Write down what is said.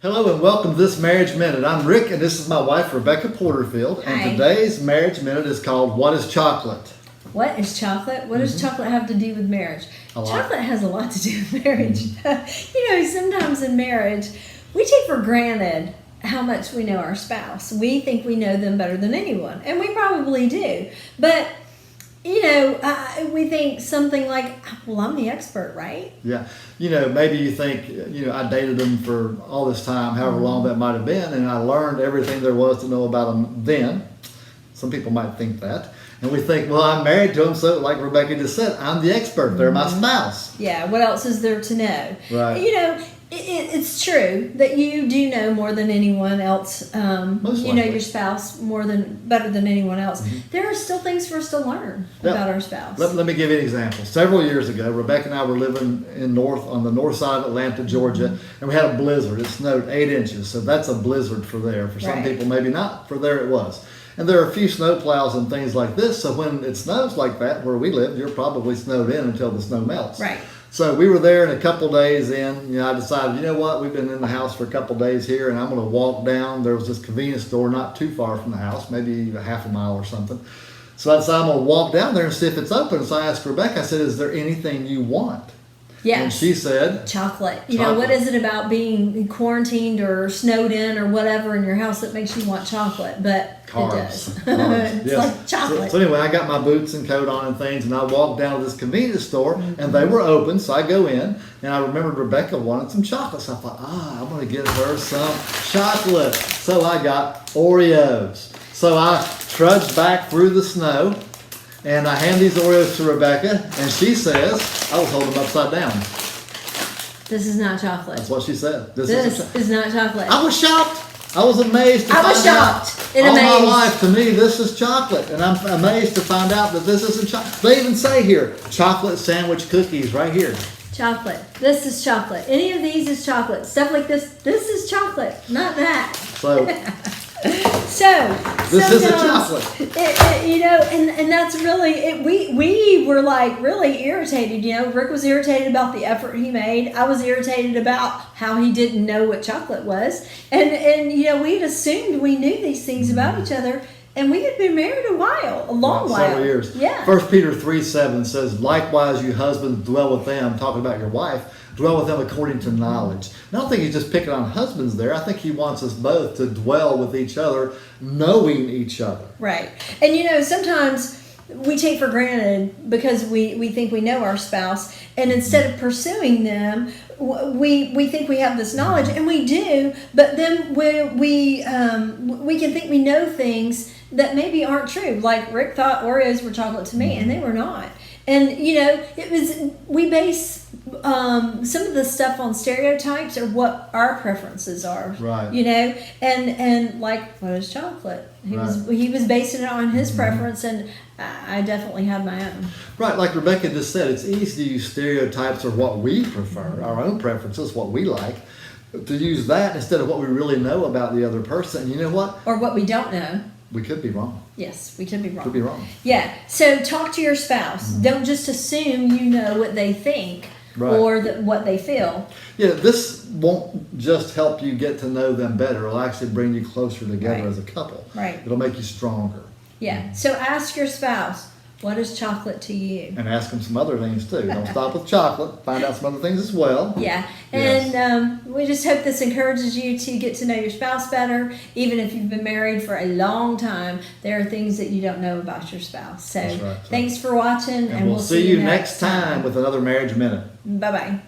Hello and welcome to this Marriage Minute. I'm Rick and this is my wife Rebekah Porterfield. Hi. And today's Marriage Minute is called What is Chocolate? What is chocolate? What does chocolate have to do with marriage? Chocolate has a lot to do with marriage. Sometimes in marriage, we take for granted how much we know our spouse. We think we know them better than anyone, and we probably do. But, we think something like, well, I'm the expert, right? Yeah. Maybe you think, I dated them for all this time, however long that might have been, and I learned everything there was to know about them then. Some people might think that. And we think, well, I'm married to them, so like Rebekah just said, I'm the expert. They're my spouse. Yeah, what else is there to know? Right. It's true that you do know more than anyone else. You know your spouse better than anyone else. Mm-hmm. There are still things for us to learn about our spouse. Let me give you an example. Several years ago, Rebekah and I were living on the north side of Atlanta, Georgia, and we had a blizzard. It snowed 8 inches, so that's a blizzard for there. For some people, maybe not. For there, it was. And there are a few snow plows and things like this, so when it snows like that, where we live, you're probably snowed in until the snow melts. Right. So we were there, and a couple days in, I decided, you know what, we've been in the house for a couple days here, and I'm going to walk down. There was this convenience store not too far from the house, maybe a half a mile or something. So I decided I'm going to walk down there and see if it's open. So I asked Rebekah, I said, is there anything you want? Yeah. And she said, chocolate. What is it about being quarantined or snowed in or whatever in your house that makes you want chocolate? But carbs. It does. Carbs. It's like chocolate. So anyway, I got my boots and coat on and things, and I walked down to this convenience store, and they were open, so I go in, and I remembered Rebekah wanted some chocolate. So I thought, I'm going to get her some chocolate. So I got Oreos. So I trudged back through the snow, and I hand these Oreos to Rebekah, and she says, I was holding them upside down. This is not chocolate. That's what she said. This is not chocolate. I was shocked. I was amazed to I was shocked and all amazed. my life, to me, this is chocolate. And I'm amazed to find out that this isn't chocolate. They even say here, chocolate sandwich cookies right here. Chocolate. This is chocolate. Any of these is chocolate. Stuff like this is chocolate, not that. So this is a chocolate. And that's really it. We were like really irritated. Rick was irritated about the effort he made. I was irritated about how he didn't know what chocolate was. And we had assumed we knew these things about each other. And we had been married a long while. Several years. Yeah. 1 Peter 3:7 says, likewise you husbands dwell with them, talking about your wife, dwell with them according to knowledge. And I don't think he's just picking on husbands there. I think he wants us both to dwell with each other, knowing each other. Right. And sometimes we take for granted because we think we know our spouse, and instead of pursuing them, we think we have this knowledge, and we do, but then we can think we know things that maybe aren't true. Like Rick thought Oreos were chocolate to me, and they were not. And we base some of the stuff on stereotypes or what our preferences are. Right. And like, what is chocolate? He was basing it on his preference, and I definitely had my own. Right, like Rebekah just said, it's easy to use stereotypes or what we prefer, our own preferences, what we like, to use that instead of what we really know about the other person. And you know what? Or what we don't know. We could be wrong. Yes, we could be wrong. Could be wrong. Yeah. So talk to your spouse. Don't just assume you know what they think or what they feel. Yeah, this won't just help you get to know them better. It'll actually bring you closer together as a couple. Right. It'll make you stronger. Yeah. So ask your spouse, what is chocolate to you? And ask them some other things too. Don't stop with chocolate. Find out some other things as well. Yeah. And we just hope this encourages you to get to know your spouse better. Even if you've been married for a long time, there are things that you don't know about your spouse. So thanks for watching. And we'll see you next time with another Marriage Minute. Bye-bye.